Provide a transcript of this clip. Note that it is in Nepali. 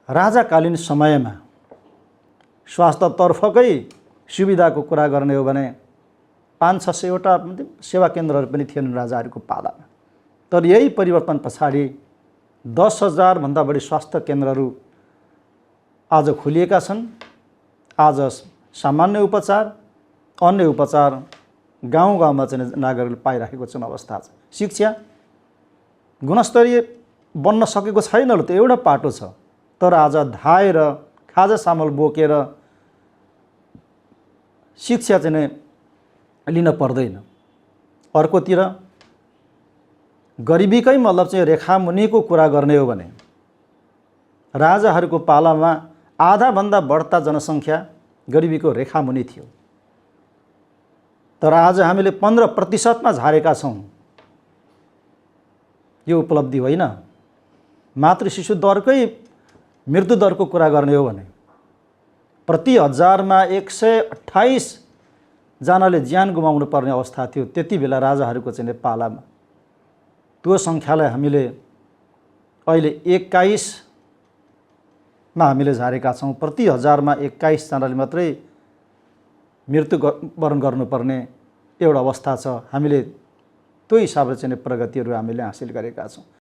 राजाकालीन समयमा स्वास्थ्यतर्फकै सुविधाको कुरा गर्ने हो भने 500-600वटा सेवा केन्द्रहरू पनि थिएनन् राजाहरूको पालामा। तर यही परिवर्तन पछाडि 10,000 भन्दा बढी स्वास्थ्य केन्द्रहरू आज खोलिएका छन्। आज सामान्य उपचार, अन्य उपचार गाउँ गाउँमा चाहिँ नागरिकले पाइराखेको जुन अवस्था छ। शिक्षा गुणस्तरीय बन्न सकेको छैन ल, त एउटा पाटो छ। तर आज धाएर खाजा सामल बोकेर शिक्षा चाहिँ लिन पर्दैन। अर्कोतिर गरिबीकै मतलब चाहिँ रेखामुनिको कुरा गर्ने हो भने राजाहरूको पालामा आधाभन्दा बढ्ता जनसङ्ख्या गरिबीको रेखामुनि थियो। तर आज हामीले 15% मा झारेका छौँ। यो उपलब्धि होइन। मातृ शिशु दरकै मृत्यु दरको कुरा गर्ने हो भने प्रति 1000मा 128 जनाले ज्यान गुमाउनु पर्ने अवस्था थियो त्यति बेला राजाहरूको चाहिँ पालामा। त्यो सङ्ख्यालाई हामीले अहिले 21 मा हामीले झारेका छौँ। प्रति 1000मा 21 जनाले मात्रै मृत्युवरण गर्नुपर्ने एउटा अवस्था छ। हामीले त्यो हिसाबले चाहिँ प्रगतिहरू हामीले हासिल गरेका छौँ।